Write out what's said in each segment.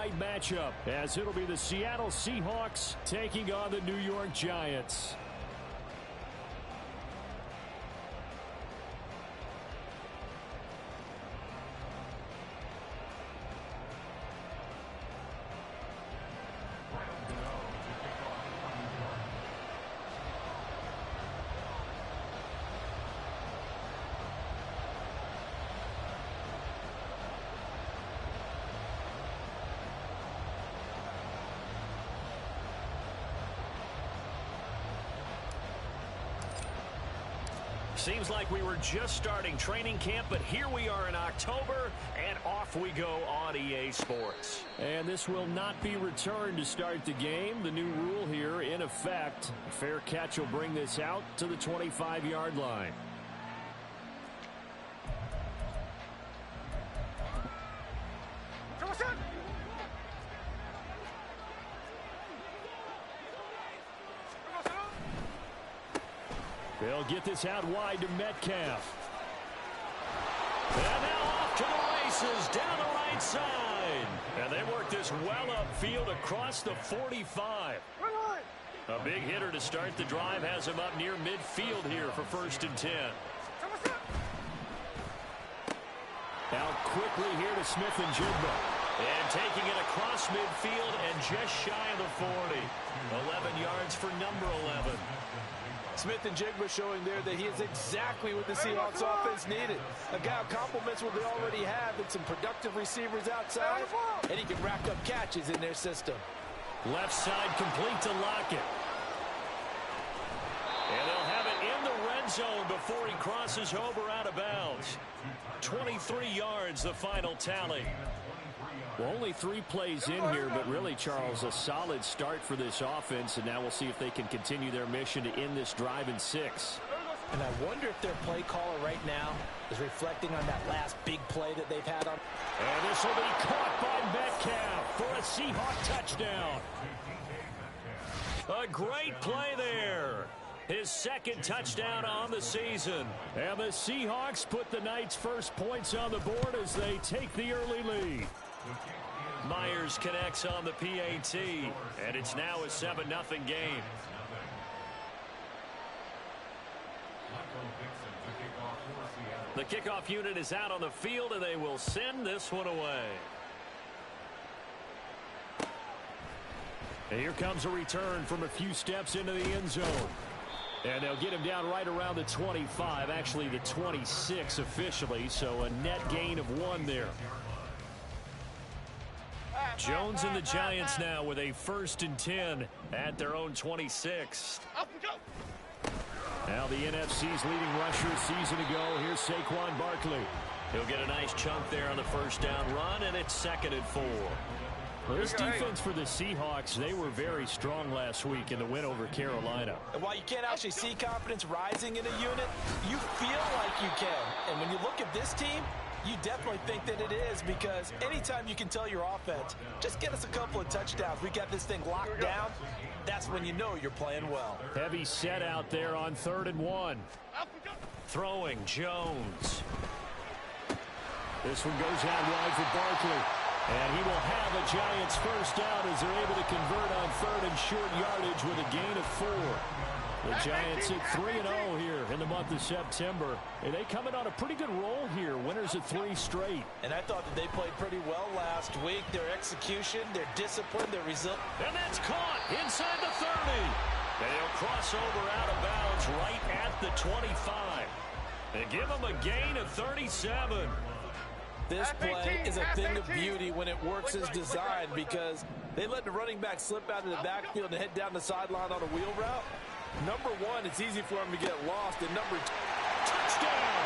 night matchup, as it'll be the Seattle Seahawks taking on the New York Giants. Seems like we were just starting training camp, but here we are in October, and off we go on EA Sports. And this will not be returned to start the game. The new rule here in effect. A fair catch will bring this out to the 25-yard line. They'll get this out wide to Metcalf. And now off to the races down the right side. And they work this well upfield across the 45. A big hitter to start the drive has him up near midfield here for 1st and 10. Out quickly here to Smith-Njigba. And taking it across midfield and just shy of the 40. 11 yards for number 11. Smith-Njigba showing there that he is exactly what the Seahawks offense needed. A guy who complements what they already have and some productive receivers outside, and he can rack up catches in their system. Left side complete to Lockett. And they'll have it in the red zone before he crosses over out of bounds. 23 yards, the final tally. Well, only 3 plays in here, but really, Charles, a solid start for this offense, and now we'll see if they can continue their mission to end this drive in 6. And I wonder if their play caller right now is reflecting on that last big play that they've had on. And this will be caught by Metcalf for a Seahawk touchdown. A great play there. His 2nd touchdown on the season. And the Seahawks put the night's first points on the board as they take the early lead. Myers connects on the PAT, and it's now a 7-0 game. The kickoff unit is out on the field, and they will send this one away. And here comes a return from a few steps into the end zone. And they'll get him down right around the 25, actually the 26 officially, so a net gain of 1 there. Jones and the Giants now with a 1st and 10 at their own 26. Now the NFC's leading rusher season ago. Here's Saquon Barkley. He'll get a nice chunk there on the 1st down run, and it's 2nd and 4. Well, this defense for the Seahawks, they were very strong last week in the win over Carolina. And while you can't actually see confidence rising in a unit, you feel like you can. And when you look at this team, you definitely think that it is, because anytime you can tell your offense, just get us a couple of touchdowns, we got this thing locked down, that's when you know you're playing well. Heavy set out there on 3rd and 1. Throwing Jones. This one goes out wide for Barkley. And he will have a Giants 1st down as they're able to convert on 3rd and short yardage with a gain of 4. The Giants at 3-0 here in the month of September. And they come in on a pretty good roll here. Winners of 3 straight. And I thought that they played pretty well last week. Their execution, their discipline, their result. And that's caught inside the 30. And he'll cross over out of bounds right at the 25. And give him a gain of 37. This play is a thing of beauty when it works as designed, because they let the running back slip out of the backfield and head down the sideline on a wheel route. Number 1, it's easy for him to get lost. And number 2, touchdown!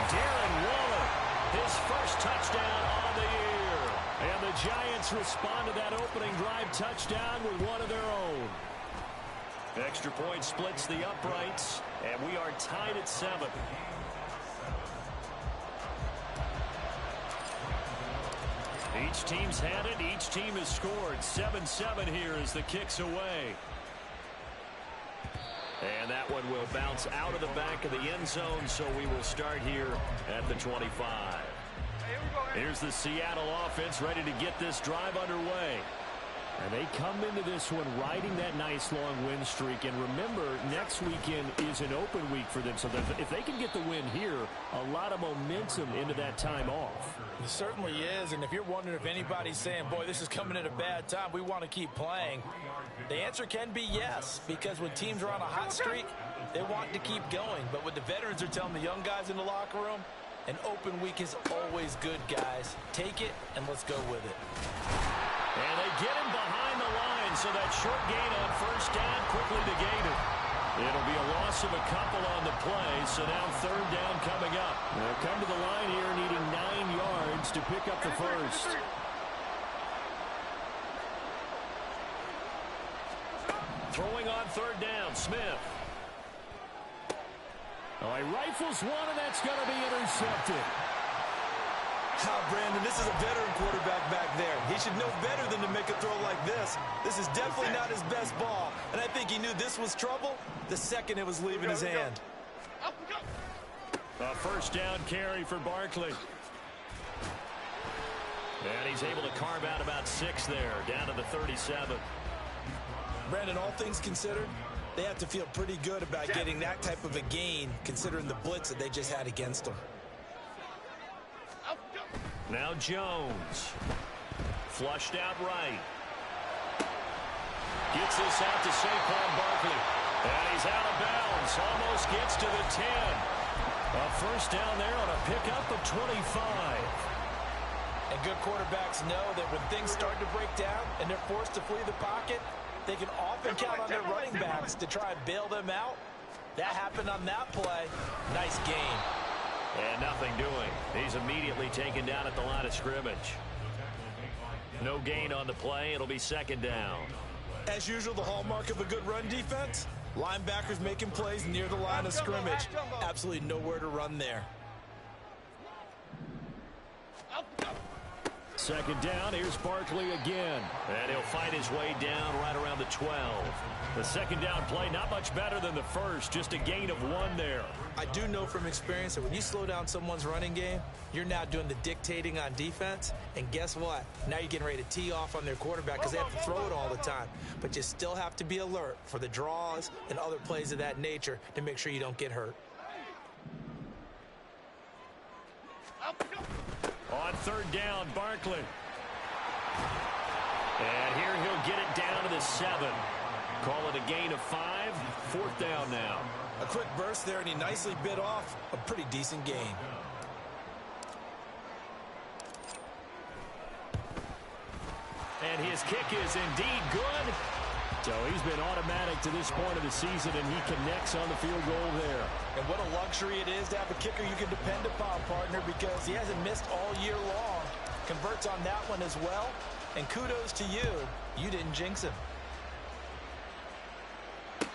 Darren Waller, his 1st touchdown on the year. And the Giants respond to that opening drive touchdown with one of their own. Extra point splits the uprights, and we are tied at 7. Each team's had it. Each team has scored. 7-7 here as the kick's away. And that one will bounce out of the back of the end zone, so we will start here at the 25. Here's the Seattle offense ready to get this drive underway. And they come into this one riding that nice long win streak. And remember, next weekend is an open week for them. So if they can get the win here, a lot of momentum into that time off. It certainly is. And if you're wondering if anybody's saying, boy, this is coming at a bad time, we want to keep playing, the answer can be yes. Because when teams are on a hot streak, they want to keep going. But what the veterans are telling the young guys in the locker room, an open week is always good, guys. Take it, and let's go with it. And they get him behind the line, so that short gain on first down quickly negated. It'll be a loss of a couple on the play, so now third down coming up. They'll come to the line here needing 9 yards to pick up the first. Throwing on third down, Smith. Oh, he rifles one, and that's going to be intercepted. Brandon, this is a veteran quarterback back there. He should know better than to make a throw like this. This is definitely not his best ball, and I think he knew this was trouble the second it was leaving his hand. A first down carry for Barkley. And he's able to carve out about 6 there, down to the 37. Brandon, all things considered, they have to feel pretty good about getting that type of a gain, considering the blitz that they just had against them. Now Jones. Flushed out right. Gets this out to Saquon Barkley. And he's out of bounds. Almost gets to the 10. A first down there on a pickup of 25. And good quarterbacks know that when things start to break down and they're forced to flee the pocket, they can often count on their running backs to try and bail them out. That happened on that play. Nice gain. And nothing doing. He's immediately taken down at the line of scrimmage. No gain on the play. It'll be second down. As usual, the hallmark of a good run defense, linebackers making plays near the line of scrimmage. Absolutely nowhere to run there. Second down, here's Barkley again. And he'll fight his way down right around the 12. The second down play, not much better than the first, just a gain of 1 there. I do know from experience that when you slow down someone's running game, you're now doing the dictating on defense. And guess what? Now you're getting ready to tee off on their quarterback because they have to throw it all the time. But you still have to be alert for the draws and other plays of that nature to make sure you don't get hurt. On third down, Barkley. And here he'll get it down to the 7. Call it a gain of 5. Fourth down now. A quick burst there, and he nicely bit off a pretty decent gain. And his kick is indeed good. So he's been automatic to this point of the season, and he connects on the field goal there. And what a luxury it is to have a kicker you can depend upon, partner, because he hasn't missed all year long. Converts on that one as well. And kudos to you. You didn't jinx him.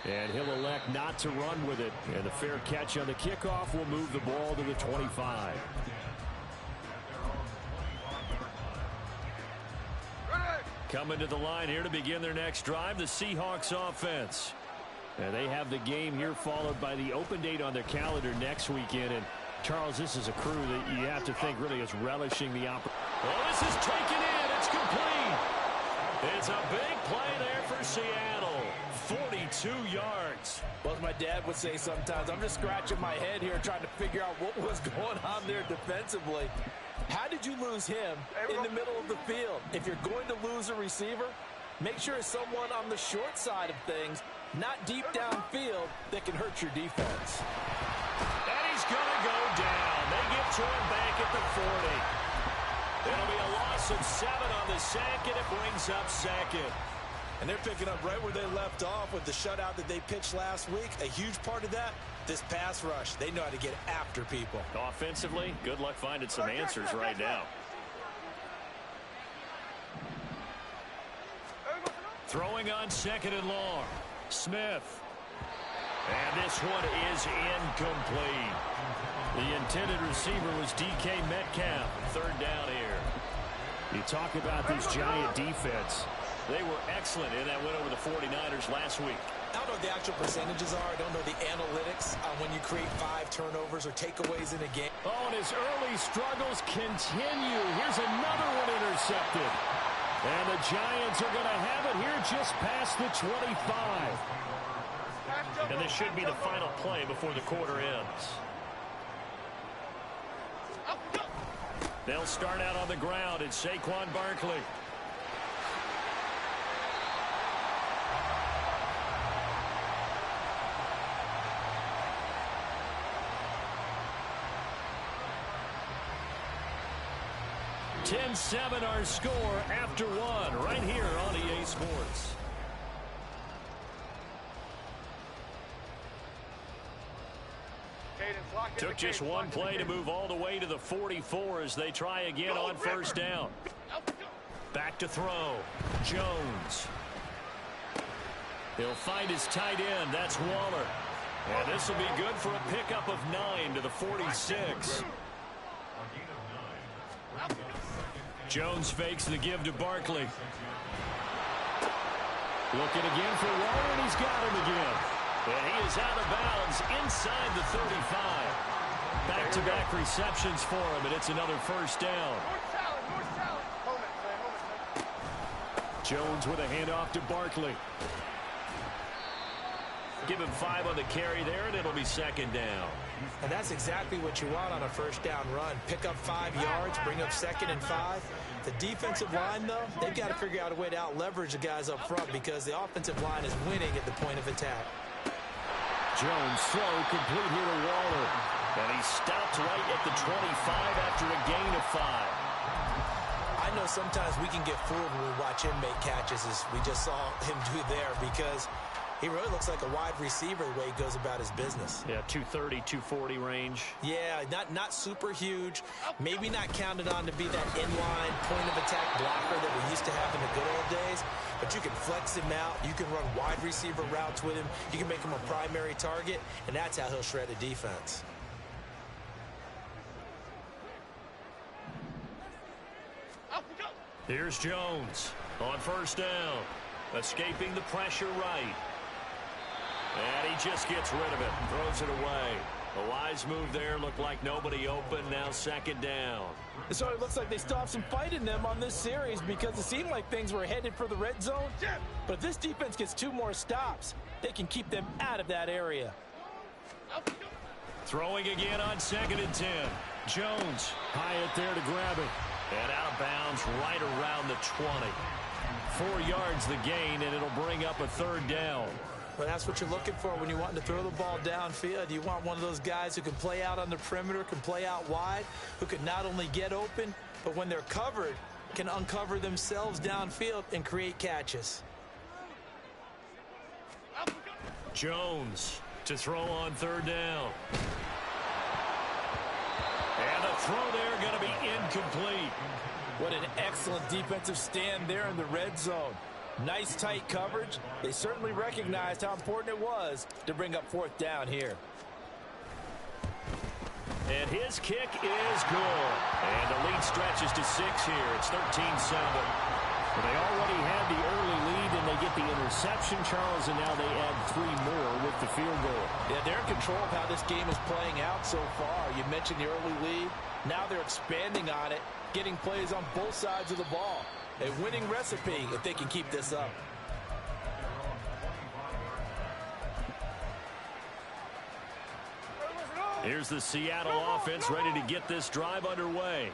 And he'll elect not to run with it. And the fair catch on the kickoff will move the ball to the 25. Coming to the line here to begin their next drive, the Seahawks offense. And they have the game here followed by the open date on their calendar next weekend. And, Charles, this is a crew that you have to think really is relishing the opportunity. Well, this is taken in. It's complete. It's a big play there for Seattle. 42 yards. Well, as my dad would say sometimes, I'm just scratching my head here trying to figure out what was going on there defensively. How did you lose him in the middle of the field? If you're going to lose a receiver, make sure it's someone on the short side of things, not deep downfield, that can hurt your defense. And he's going to go down. They get to him back at the 40. It'll be a loss of 7 on the sack, and it brings up second. And they're picking up right where they left off with the shutout that they pitched last week. A huge part of that, this pass rush. They know how to get after people. Offensively, good luck finding some answers right now. Throwing on second and long. Smith. And this one is incomplete. The intended receiver was DK Metcalf. Third down here. You talk about this giant defense. They were excellent in that win over the 49ers last week. I don't know what the actual percentages are. I don't know the analytics on when you create 5 turnovers or takeaways in a game. Oh, and his early struggles continue. Here's another one intercepted. And the Giants are going to have it here just past the 25. And this should be the final play before the quarter ends. They'll start out on the ground. It's Saquon Barkley. (10-7) our score after 1 right here on EA Sports. Took just one play to move all the way to the 44 as they try again on first down. Back to throw. Jones. He'll find his tight end. That's Waller. And this will be good for a pickup of 9 to the 46. Jones fakes the give to Barkley. Looking again for Waller, and he's got him again. And he is out of bounds inside the 35. Back-to-back receptions for him, and it's another first down. Jones with a handoff to Barkley. Give him 5 on the carry there, and it'll be second down. And that's exactly what you want on a first down run. Pick up 5 yards, bring up 2nd and 5. The defensive line, though, they've got to figure out a way to out-leverage the guys up front because the offensive line is winning at the point of attack. Jones throw complete here to Waller. And he stopped right at the 25 after a gain of 5. I know sometimes we can get fooled when we watch him make catches, as we just saw him do there, because he really looks like a wide receiver the way he goes about his business. Yeah, 230, 240 range. Yeah, not super huge. Maybe not counted on to be that inline point-of-attack blocker that we used to have in the good old days. But you can flex him out. You can run wide receiver routes with him. You can make him a primary target, and that's how he'll shred a defense. Here's Jones on first down. Escaping the pressure right. And he just gets rid of it. Throws it away. A wise move there. Looked like nobody open. Now second down. So it looks like they still have some fight in them on this series because it seemed like things were headed for the red zone. But if this defense gets 2 more stops, they can keep them out of that area. Throwing again on 2nd and 10. Jones. Hyatt there to grab it. And out of bounds right around the 20. 4 yards the gain, and it'll bring up a 3rd down. Well, that's what you're looking for when you want to throw the ball downfield. You want one of those guys who can play out on the perimeter, can play out wide, who can not only get open, but when they're covered, can uncover themselves downfield and create catches. Jones to throw on 3rd down. And the throw there going to be incomplete. What an excellent defensive stand there in the red zone. Nice tight coverage. They certainly recognized how important it was to bring up 4th down here. And his kick is good. And the lead stretches to 6 here. It's 13-7. Well, they already had the early lead, and they get the interception, Charles, and now they add 3 more with the field goal. Yeah, they're in control of how this game is playing out so far. You mentioned the early lead. Now they're expanding on it, getting plays on both sides of the ball. A winning recipe if they can keep this up. Here's the Seattle offense ready to get this drive underway.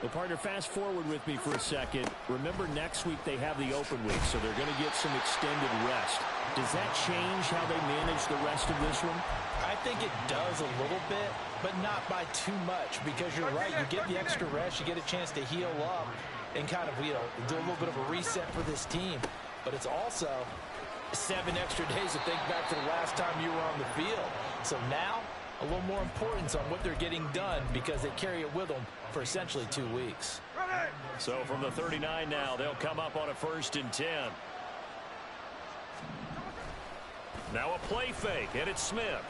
Well, partner, fast forward with me for a second. Remember, next week they have the open week, so they're going to get some extended rest. Does that change how they manage the rest of this one? I think it does a little bit, but not by too much, because you're right. You get the extra rest. You get a chance to heal up and kind of, do a little bit of a reset for this team. But it's also 7 extra days to think back to the last time you were on the field. So now, a little more importance on what they're getting done because they carry it with them for essentially 2 weeks. So from the 39 now, they'll come up on a 1st and 10. Now a play fake, and it's Smith.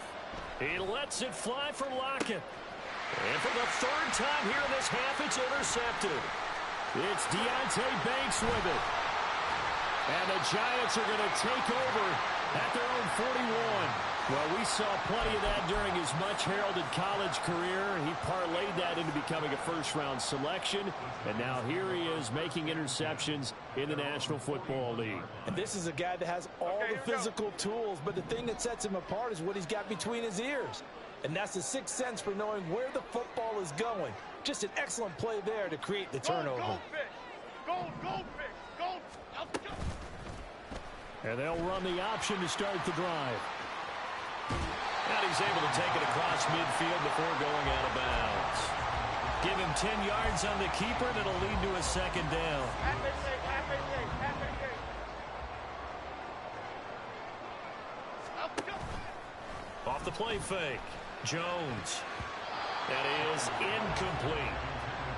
He lets it fly for Lockett. And for the 3rd time here in this half, it's intercepted. It's Deontay Banks with it. And the Giants are going to take over at their own 41. Well, we saw plenty of that during his much-heralded college career. He parlayed that into becoming a first-round selection, and now here he is making interceptions in the National Football League. And this is a guy that has all the physical tools, but the thing that sets him apart is what he's got between his ears. And that's the sixth sense for knowing where the football is going. Just an excellent play there to create the turnover. And they'll run the option to start the drive. And he's able to take it across midfield before going out of bounds. Give him 10 yards on the keeper. That'll lead to a second down. Off the play fake. Jones. That is incomplete.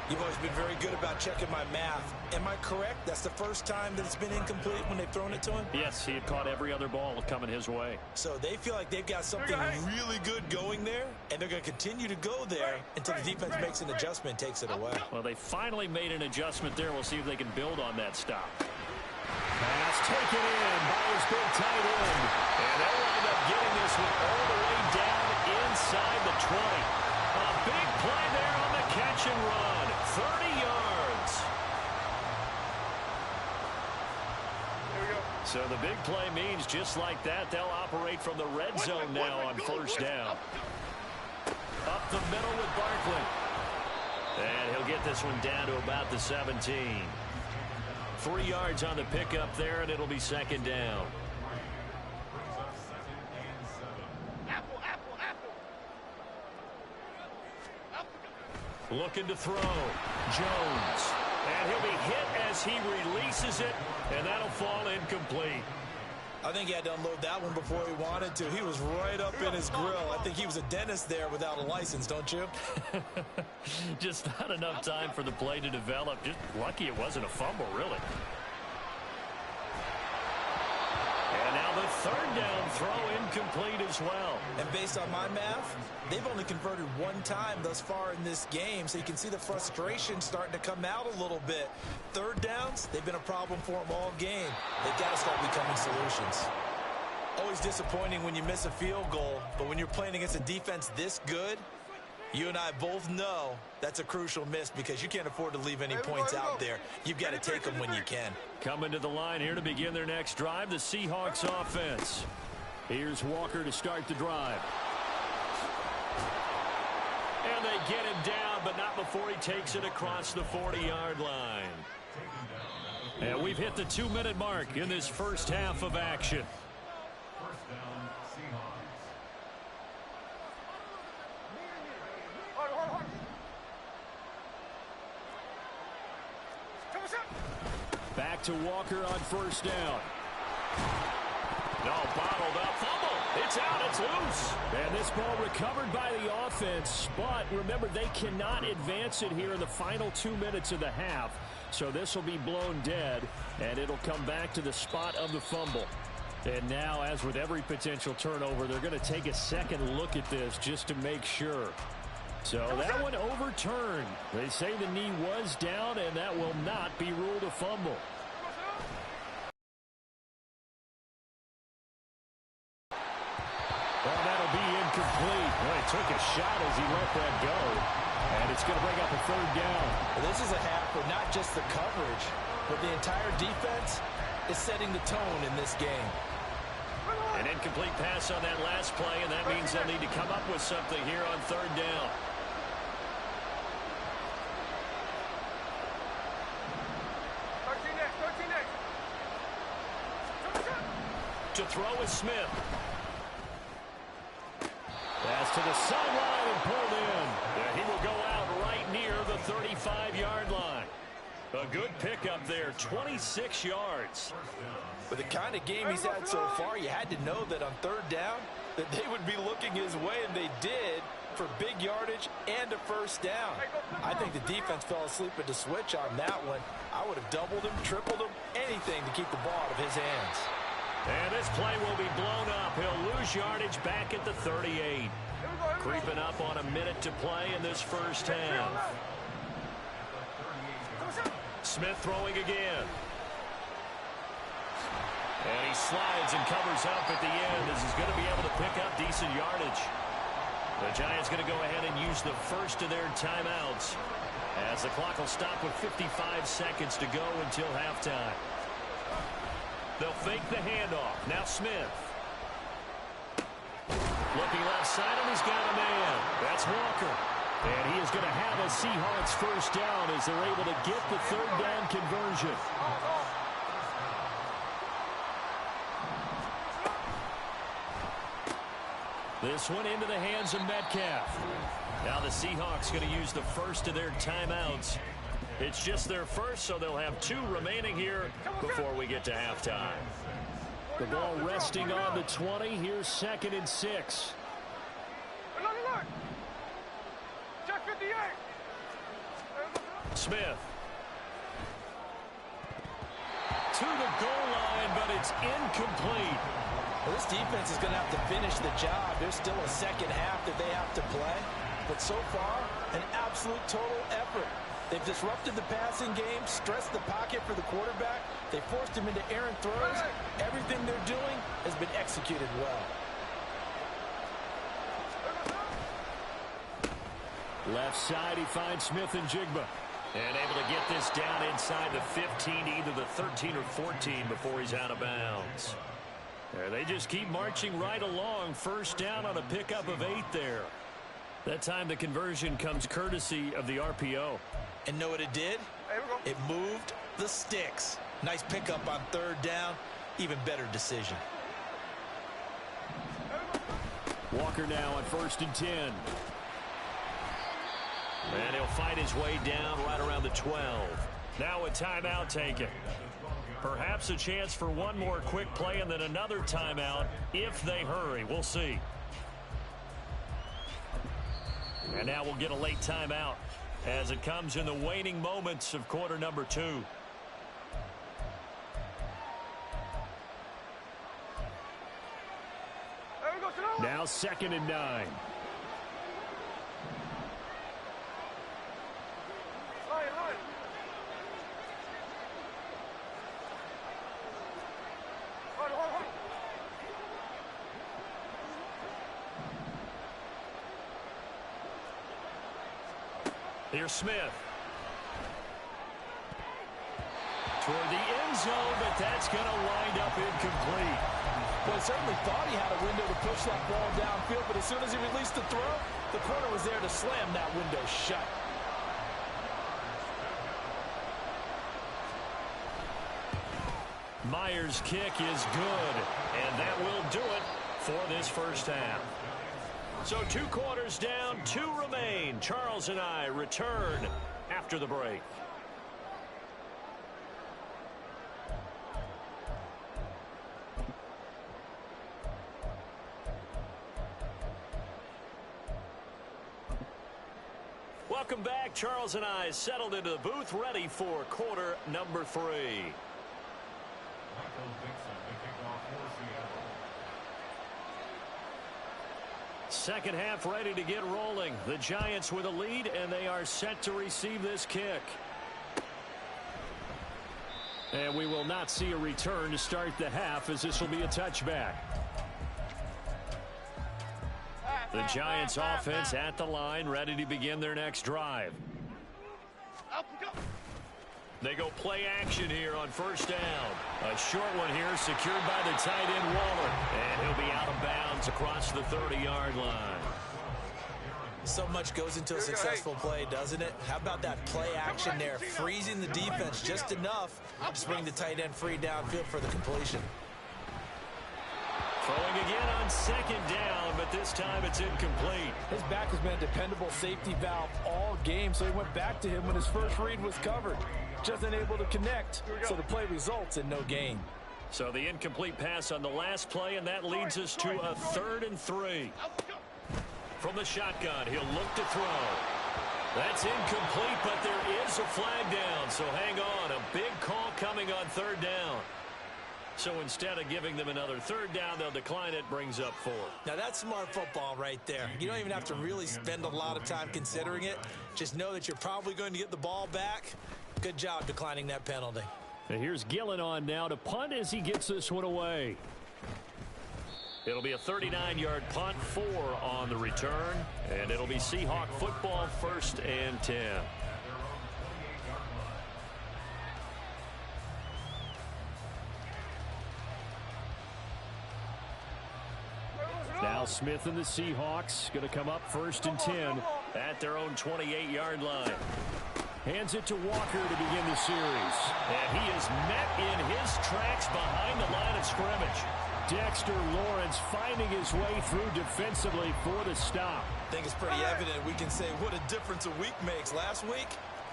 You've always been very good about checking my math. Am I correct? That's the first time that it's been incomplete when they've thrown it to him? Yes, he had caught every other ball coming his way. So they feel like they've got something really good going there, and they're going to continue to go there until the defense makes an adjustment and takes it away. Well, they finally made an adjustment there. We'll see if they can build on that stop. Pass taken in by his big tight end. And they'll wind up getting this one all the way down inside the 20. A big play there on the catch and run. 30 yards. So the big play means just like that, they'll operate from the red zone now on first down. Up the middle with Barkley. And he'll get this one down to about the 17. 3 yards on the pickup there, and it'll be second down. Looking to throw. Jones. And he'll be hit as he releases it, and that'll fall incomplete. I think he had to unload that one before he wanted to. He was right up in his grill. I think he was a dentist there without a license, don't you? Just not enough time for the play to develop. Just lucky it wasn't a fumble, really. And now the third down throw incomplete as well. And based on my math, they've only converted one time thus far in this game, so you can see the frustration starting to come out a little bit. Third downs, they've been a problem for them all game. They've got to start becoming solutions. Always disappointing when you miss a field goal, but when you're playing against a defense this good, you and I both know that's a crucial miss because you can't afford to leave any points out there. You've got to take them when you can. Coming to the line here to begin their next drive, the Seahawks offense. Here's Walker to start the drive. And they get him down, but not before he takes it across the 40-yard line. And we've hit the 2-minute mark in this first half of action. Back to Walker on first down. No, bottled up, fumble. It's out, it's loose. And this ball recovered by the offense, but remember, they cannot advance it here in the final 2 minutes of the half. So this will be blown dead, and it'll come back to the spot of the fumble. And now, as with every potential turnover, they're going to take a second look at this just to make sure. So that one overturned. They say the knee was down, and that will not be ruled a fumble. Well, that'll be incomplete. Well, he took a shot as he let that go. And it's going to bring up a third down. Well, this is a half where not just the coverage, but the entire defense is setting the tone in this game. An incomplete pass on that last play, and that means they'll need to come up with something here on third down. To throw is Smith. Pass to the sideline and pulled in. Yeah, he will go out right near the 35-yard line. A good pickup there, 26 yards. With the kind of game he's had so far, you had to know that on third down that they would be looking his way, and they did, for big yardage and a first down. I think the defense fell asleep at the switch on that one. I would have doubled him, tripled him, anything to keep the ball out of his hands. And this play will be blown up. He'll lose yardage back at the 38. Creeping up on a minute to play in this first half. Smith throwing again. And he slides and covers up at the end as he's going to be able to pick up decent yardage. The Giants going to go ahead and use the first of their timeouts as the clock will stop with 55 seconds to go until halftime. They'll fake the handoff. Now Smith. Looking left side, and he's got a man. That's Walker. And he is going to have a Seahawks first down as they're able to get the third down conversion. This one into the hands of Metcalf. Now the Seahawks going to use the first of their timeouts. It's just their first, so they'll have 2 remaining here before we get to halftime. The ball resting on the 20. Here's 2nd and 6. Smith. To the goal line, but it's incomplete. Well, this defense is going to have to finish the job. There's still a second half that they have to play. But so far, an absolute total effort. They've disrupted the passing game, stressed the pocket for the quarterback. They forced him into errant throws. Everything they're doing has been executed well. Left side, he finds Smith and Jigba. And able to get this down inside the 15, either the 13 or 14 before he's out of bounds. There, they just keep marching right along. First down on a pickup of 8 there. That time the conversion comes courtesy of the RPO. And know what it did? It moved the sticks. Nice pickup on third down. Even better decision. Walker now on 1st and 10. And he'll fight his way down right around the 12. Now a timeout taken. Perhaps a chance for one more quick play and then another timeout if they hurry. We'll see. And now we'll get a late timeout as it comes in the waning moments of quarter number 2. Now 2nd and 9. Here's Smith. Toward the end zone, but that's going to wind up incomplete. Well, he certainly thought he had a window to push that ball downfield, but as soon as he released the throw, the corner was there to slam that window shut. Myers' kick is good, and that will do it for this first half. So 2 quarters down, 2 remain. Charles and I return after the break. Welcome back. Charles and I settled into the booth, ready for quarter number 3. Second half ready to get rolling. The Giants with a lead, and they are set to receive this kick. And we will not see a return to start the half, as this will be a touchback. The Giants offense at the line, ready to begin their next drive. They go play action here on first down. A short one here secured by the tight end Waller. And he'll be out of bounds across the 30-yard line. So much goes into a successful play, doesn't it? How about that play action there? Freezing the defense just enough to bring the tight end free downfield for the completion. Throwing again on second down, but this time it's incomplete. His back has been a dependable safety valve all game, so he went back to him when his first read was covered. Just unable to connect, so the play results in no gain. So the incomplete pass on the last play, and that leads us to a 3rd and 3. From the shotgun, he'll look to throw. That's incomplete, but there is a flag down, so hang on. A big call coming on 3rd down. So instead of giving them another 3rd down, they'll decline it, brings up 4. Now that's smart football right there. You don't even have to really spend a lot of time considering it. Just know that you're probably going to get the ball back. Good job declining that penalty. And here's Gillen on now to punt as he gets this one away. It'll be a 39-yard punt, 4 on the return, and it'll be Seahawk football, 1st and 10. Now Smith and the Seahawks going to come up 1st and 10 at their own 28-yard line. Hands it to Walker to begin the series. And he is met in his tracks behind the line of scrimmage. Dexter Lawrence finding his way through defensively for the stop. I think it's pretty evident. We can say what a difference a week makes. Last week,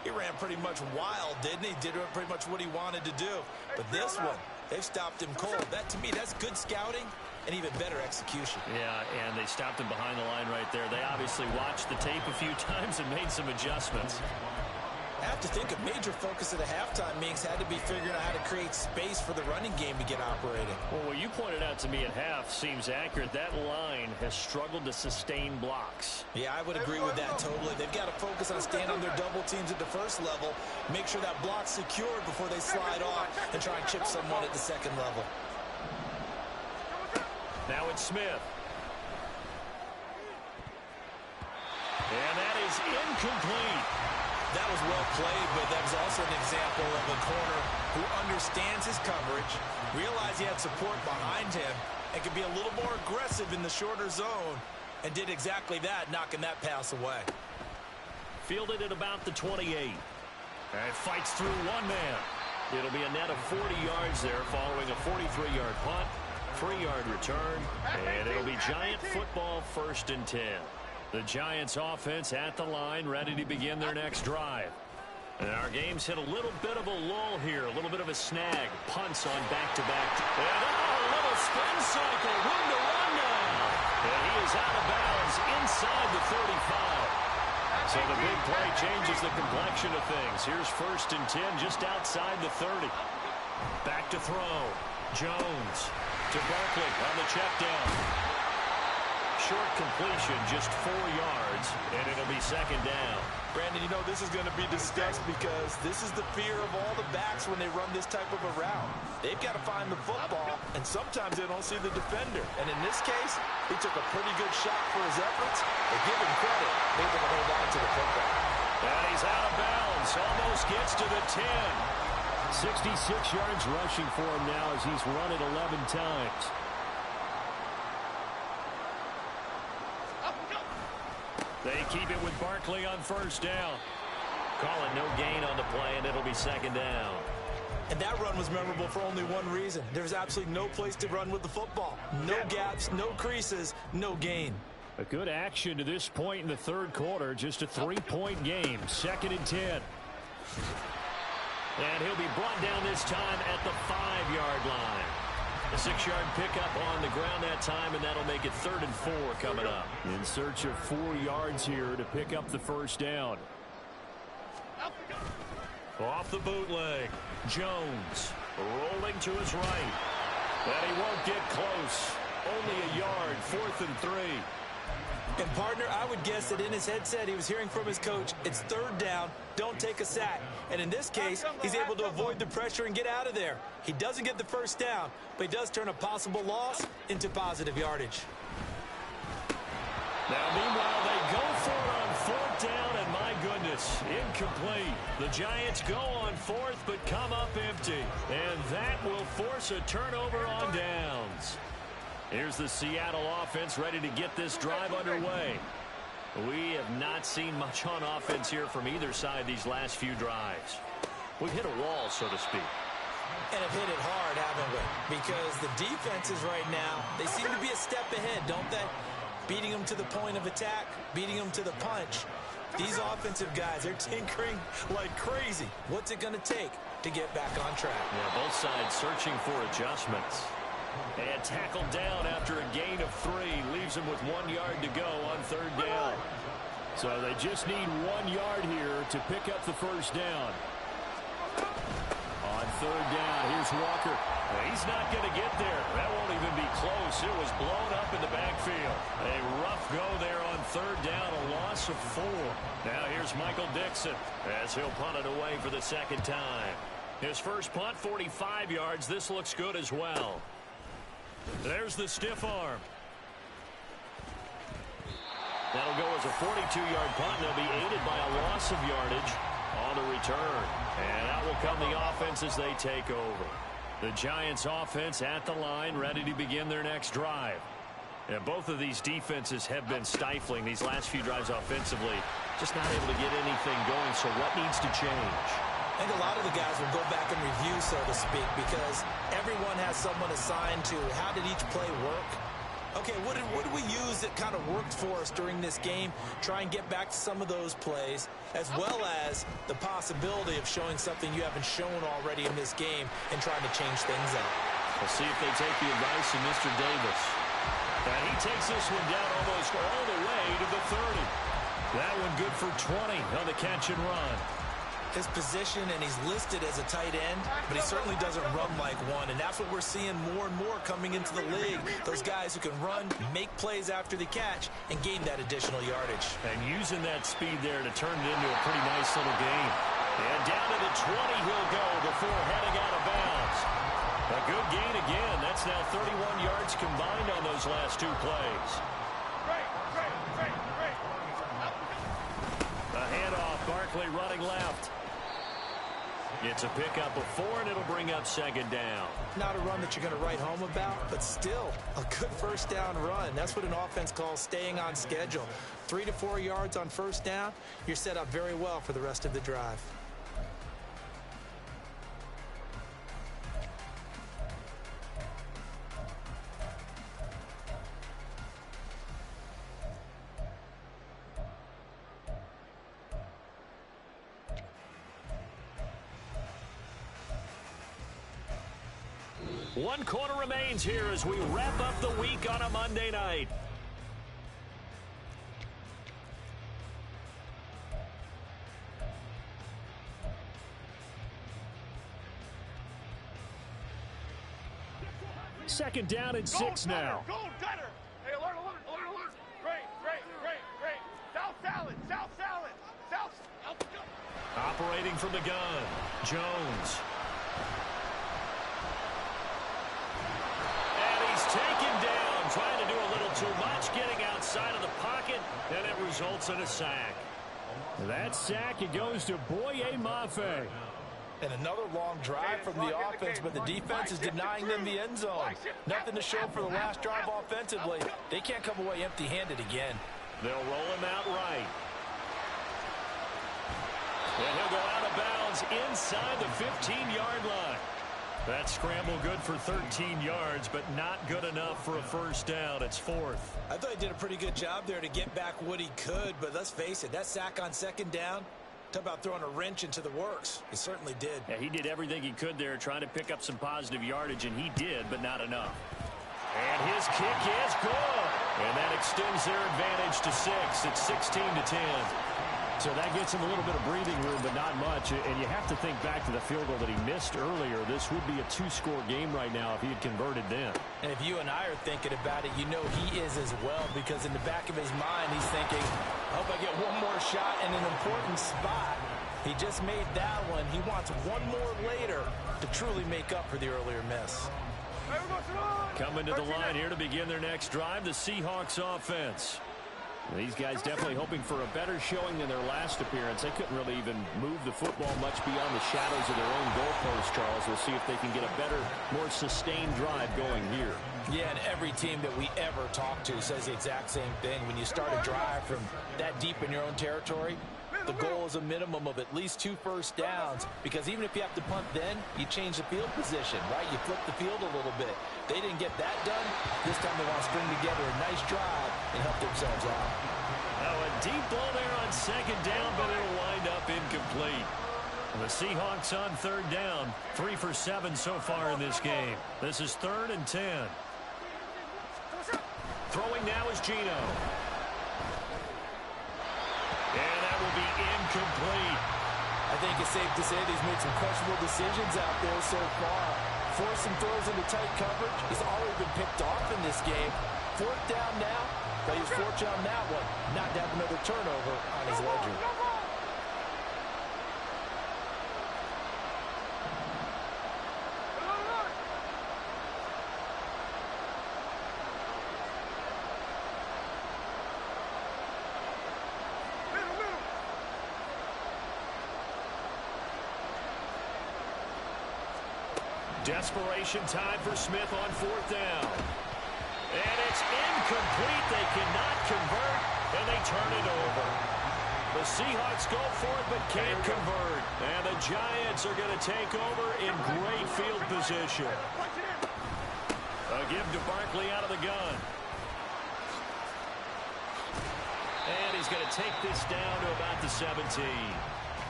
he ran pretty much wild, didn't he? Did pretty much what he wanted to do. But this one, they've stopped him cold. That, to me, that's good scouting and even better execution. Yeah, and they stopped him behind the line right there. They obviously watched the tape a few times and made some adjustments. I have to think a major focus at the halftime meetings had to be figuring out how to create space for the running game to get operating. Well, what you pointed out to me at half seems accurate. That line has struggled to sustain blocks. Yeah, I would agree with that totally. They've got to focus on staying on their double teams at the first level, make sure that block's secured before they slide off and try and chip someone at the second level. Now it's Smith. And that is incomplete. That was well played, but that was also an example of a corner who understands his coverage, realized he had support behind him, and could be a little more aggressive in the shorter zone, and did exactly that, knocking that pass away. Fielded at about the 28. And fights through one man. It'll be a net of 40 yards there following a 43-yard punt, 3-yard return, and it'll be Giant football, 1st and 10. The Giants offense at the line, ready to begin their next drive. And our game's hit a little bit of a lull here, a little bit of a snag. Punts on back-to-back. And a little spin cycle, room to run now. And he is out of bounds inside the 35. So the big play changes the complexion of things. Here's 1st and 10 just outside the 30. Back to throw. Jones to Barkley on the check down. Short completion, just 4 yards, and it'll be 2nd down. Brandon, you know, this is going to be discussed because this is the fear of all the backs when they run this type of a route. They've got to find the football, and sometimes they don't see the defender. And in this case, he took a pretty good shot for his efforts. They give him credit, able to hold on to the football. And he's out of bounds, almost gets to the 10. 66 yards rushing for him now as he's run it 11 times. They keep it with Barkley on 1st down. Call it no gain on the play, and it'll be 2nd down. And that run was memorable for only one reason. There's absolutely no place to run with the football. No gaps, no creases, no gain. A good action to this point in the 3rd quarter. Just a 3-point game. 2nd and 10. And he'll be brought down this time at the 5-yard line. A 6-yard pickup on the ground that time, and that'll make it 3rd and 4 coming up. In search of 4 yards here to pick up the 1st down. Off the bootleg. Jones rolling to his right. And he won't get close. Only a yard, 4th and 3. And, partner, I would guess that in his headset he was hearing from his coach, it's 3rd down, don't take a sack. And in this case, he's able to avoid the pressure and get out of there. He doesn't get the 1st down, but he does turn a possible loss into positive yardage. Now, meanwhile, they go for it on 4th down, and my goodness, incomplete. The Giants go on 4th, but come up empty. And that will force a turnover on downs. Here's the Seattle offense ready to get this drive underway. We have not seen much on offense here from either side these last few drives. We've hit a wall, so to speak. And have hit it hard, haven't we? Because the defenses right now, they seem to be a step ahead, don't they? Beating them to the point of attack, beating them to the punch. These offensive guys, they're tinkering like crazy. What's it going to take to get back on track? Yeah, both sides searching for adjustments. And tackled down after a gain of 3. Leaves him with 1 yard to go on 3rd down. So they just need 1 yard here to pick up the 1st down. On 3rd down, here's Walker. He's not going to get there. That won't even be close. It was blown up in the backfield. A rough go there on 3rd down, a loss of 4. Now here's Michael Dixon as he'll punt it away for the 2nd time. His first punt, 45 yards. This looks good as well. There's the stiff arm. That'll go as a 42-yard punt, and they'll be aided by a loss of yardage on the return. And out will come the offense as they take over. The Giants offense at the line, ready to begin their next drive. And both of these defenses have been stifling these last few drives offensively. Just not able to get anything going, so what needs to change? I think a lot of the guys will go back and review, so to speak, because everyone has someone assigned to how did each play work. Okay, what did we use that kind of worked for us during this game? Try and get back to some of those plays, as well as the possibility of showing something you haven't shown already in this game and trying to change things up. We'll see if they take the advice of Mr. Davis. And he takes this one down almost all the way to the 30. That one good for 20 on the catch and run. His position, and he's listed as a tight end, but he certainly doesn't run like one, and that's what we're seeing more and more coming into the league. Those guys who can run, make plays after the catch, and gain that additional yardage. And using that speed there to turn it into a pretty nice little game. And down to the 20 he'll go before heading out of bounds. A good gain again. That's now 31 yards combined on those last two plays. A handoff, Barkley running left. It's a pickup of 4, and it'll bring up second down. Not a run that you're going to write home about, but still a good first down run. That's what an offense calls staying on schedule. 3 to 4 yards on first down, you're set up very well for the rest of the drive. One quarter remains here as we wrap up the week on a Monday night. Second down and 6 now. Go, Gunner. Hey, alert. Great. South salad. Operating from the gun, Jones. Taken down, trying to do a little too much, getting outside of the pocket, and it results in a sack. That sack, it goes to Boye Mafe. And another long drive from the offense, but the defense is denying them the end zone. Nothing to show for the last drive offensively. They can't come away empty-handed again. They'll roll him out right. And he'll go out of bounds inside the 15-yard line. That scramble good for 13 yards, but not good enough for a first down. It's 4th. I thought he did a pretty good job there to get back what he could, but let's face it, that sack on second down, talk about throwing a wrench into the works. He certainly did. Yeah, he did everything he could there, trying to pick up some positive yardage, and he did, but not enough. And his kick is good. And that extends their advantage to 6. It's 16-10. So that gets him a little bit of breathing room, but not much. And you have to think back to the field goal that he missed earlier. This would be a 2-score game right now if he had converted then. And if you and I are thinking about it, you know he is as well, because in the back of his mind, he's thinking, I hope I get one more shot in an important spot. He just made that one. He wants one more later to truly make up for the earlier miss. Coming to the line here to begin their next drive, the Seahawks offense. These guys definitely hoping for a better showing than their last appearance. They couldn't really even move the football much beyond the shadows of their own goalpost, Charles. We'll see if they can get a better, more sustained drive going here. Yeah, and every team that we ever talk to says the exact same thing. When you start a drive from that deep in your own territory, the goal is a minimum of at least 2 first downs, because even if you have to punt then, you change the field position, right? You flip the field a little bit. They didn't get that done. This time they want to string together a nice drive and help themselves out. Now a deep ball there on second down, but it'll wind up incomplete. The Seahawks on third down, 3 for 7 so far in this game. This is 3rd and 10. Throwing now is Gino. And that will be incomplete. I think it's safe to say that he's made some questionable decisions out there so far. Forcing throws into tight coverage. He's already been picked off in this game. 4th down now, but he's fortunate on that one, not to have another turnover on his ledger. Desperation time for Smith on 4th down. And it's incomplete. They cannot convert, and they turn it over. The Seahawks go for it but can't convert. And the Giants are going to take over in great field position. A give to Barkley out of the gun. And he's going to take this down to about the 17.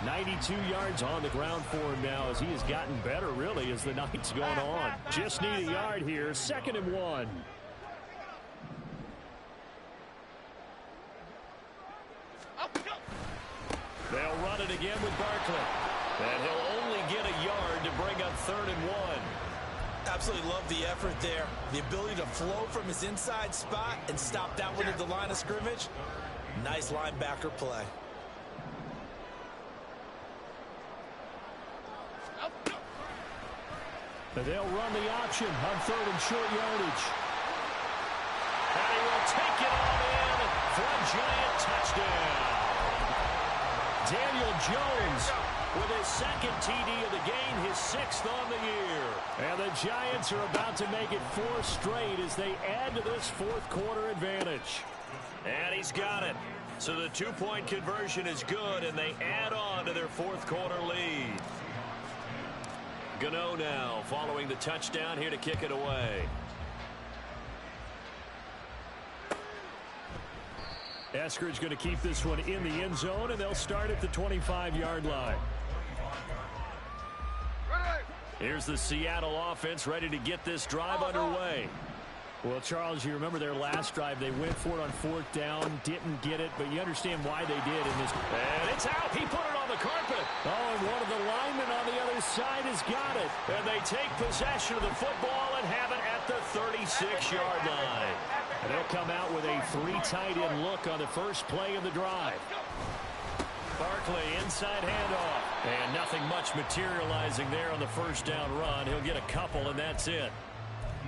92 yards on the ground for him now as he has gotten better, really, as the night's going on. Just need a yard here. 2nd and 1. They'll run it again with Barkley. And he'll only get a yard to bring up 3rd and 1. Absolutely love the effort there. The ability to flow from his inside spot and stop that one at the line of scrimmage. Nice linebacker play. They'll run the option on 3rd and short yardage. And he will take it all in for a Giant touchdown. Daniel Jones with his 2nd TD of the game, his 6th on the year. And the Giants are about to make it 4 straight as they add to this 4th quarter advantage. And he's got it. So the 2-point conversion is good, and they add on to their 4th quarter lead. Gano now following the touchdown here to kick it away. Eskridge going to keep this one in the end zone, and they'll start at the 25-yard line. Here's the Seattle offense ready to get this drive underway. Well, Charles, you remember their last drive. They went for it on 4th down, didn't get it, but you understand why they did in this. And it's out. He put it on the carpet. Oh, and one of the linemen on the other side has got it. And they take possession of the football and have it at the 36-yard line. And they'll come out with a 3 tight end look on the first play of the drive. Barkley inside handoff. And nothing much materializing there on the first down run. He'll get a couple, and that's it.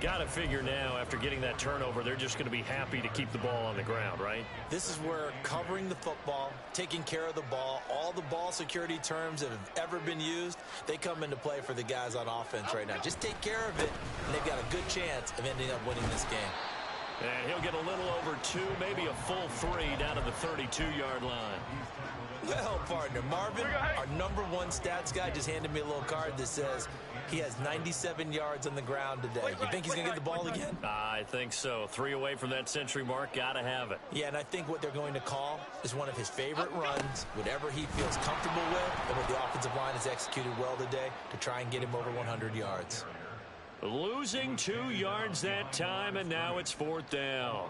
Got to figure now, after getting that turnover, they're just going to be happy to keep the ball on the ground, right? This is where covering the football, taking care of the ball, all the ball security terms that have ever been used, they come into play for the guys on offense right now. Just take care of it, and they've got a good chance of ending up winning this game. And he'll get a little over 2, maybe a full 3 down to the 32-yard line. Well, partner, Marvin, our #1 stats guy, just handed me a little card that says he has 97 yards on the ground today. You think he's going to get the ball again? I think so. 3 away from that century mark. Got to have it. Yeah, and I think what they're going to call is one of his favorite runs, whatever he feels comfortable with, and what the offensive line has executed well today to try and get him over 100 yards. Losing 2 yards that time, and now it's 4th down.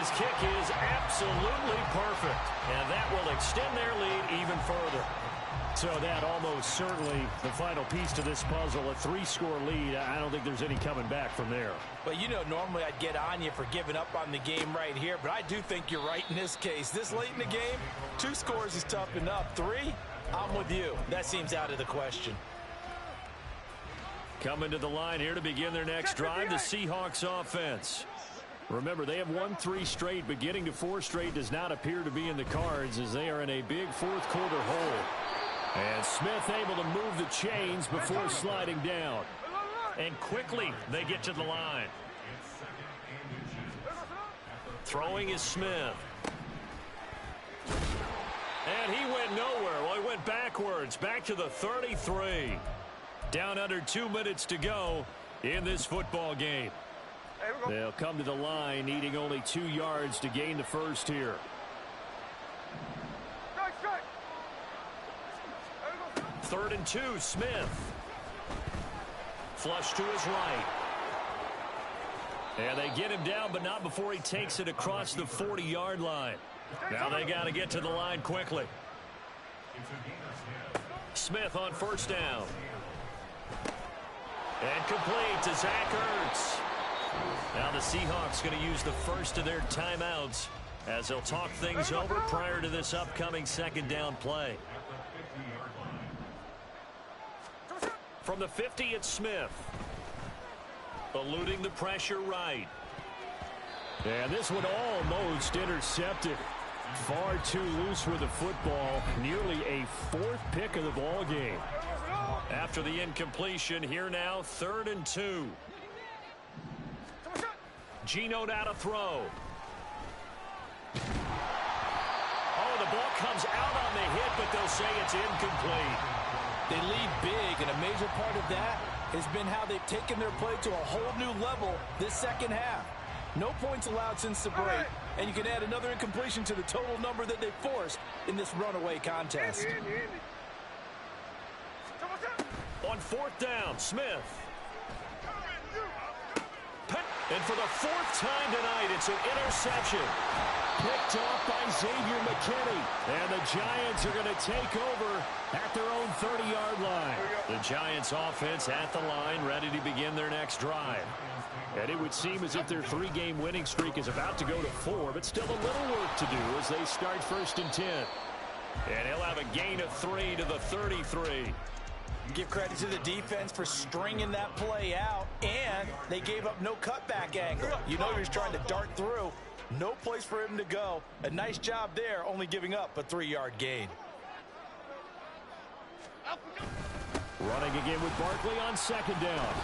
His kick is absolutely perfect, and that will extend their lead even further. So that almost certainly the final piece to this puzzle, a 3-score lead. I don't think there's any coming back from there. But, you know, normally I'd get on you for giving up on the game right here, but I do think you're right in this case. This late in the game, 2 scores is tough enough. 3, I'm with you. That seems out of the question. Coming to the line here to begin their next drive, the Seahawks offense. Remember, they have won 3 straight, but getting to 4 straight does not appear to be in the cards as they are in a big 4th quarter hole. And Smith able to move the chains before sliding down. And quickly they get to the line. Throwing is Smith. And he went nowhere. Well, he went backwards, back to the 33. Down under 2 minutes to go in this football game. They'll come to the line needing only 2 yards to gain the first here. 3rd and 2, Smith. Flush to his right. And they get him down, but not before he takes it across the 40-yard line. Now they got to get to the line quickly. Smith on 1st down. And complete to Zach Ertz. Now the Seahawks going to use the first of their timeouts as they'll talk things over prior to this upcoming 2nd down play. From the 50, it's Smith. Eluding the pressure right. And this one almost intercepted. Far too loose with the football. Nearly a fourth pick of the ball game. After the incompletion, here now, 3rd and 2. Geno now to throw. Oh, the ball comes out on the hit, but they'll say it's incomplete. They lead big, and a major part of that has been how they've taken their play to a whole new level this second half. No points allowed since the break, and you can add another incompletion to the total number that they forced in this runaway contest. On 4th down, Smith. And for the 4th time tonight, it's an interception. Picked off by Xavier McKinney. And the Giants are going to take over at their own 30-yard line. The Giants offense at the line, ready to begin their next drive. And it would seem as if their 3-game winning streak is about to go to 4, but still a little work to do as they start 1st and 10. And he'll have a gain of 3 to the 33. Give credit to the defense for stringing that play out, and they gave up no cutback angle. You know he's trying to dart through. No place for him to go. A nice job there, only giving up a 3-yard gain. Running again with Barkley on 2nd down.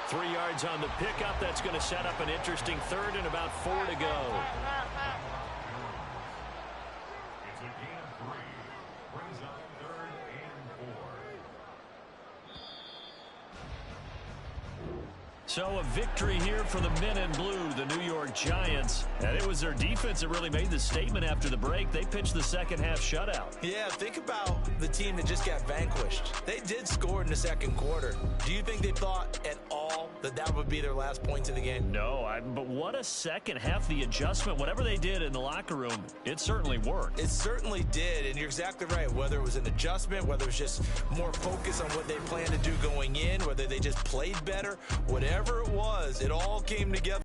3 yards on the pickup. That's going to set up an interesting 3rd and about 4 to go. It's a gain of 3. Brings up 3rd and 4. So a victory here for the men in blue, the New York Giants. And it was their defense that really made the statement after the break. They pitched the second half shutout. Yeah, think about the team that just got vanquished. They did score in the 2nd quarter. Do you think they thought at all that that would be their last points of the game? No, but what a second half. The adjustment, whatever they did in the locker room, it certainly worked. It certainly did, and you're exactly right. Whether it was an adjustment, whether it was just more focus on what they planned to do going in, whether they just played better, whatever it was, it all came together.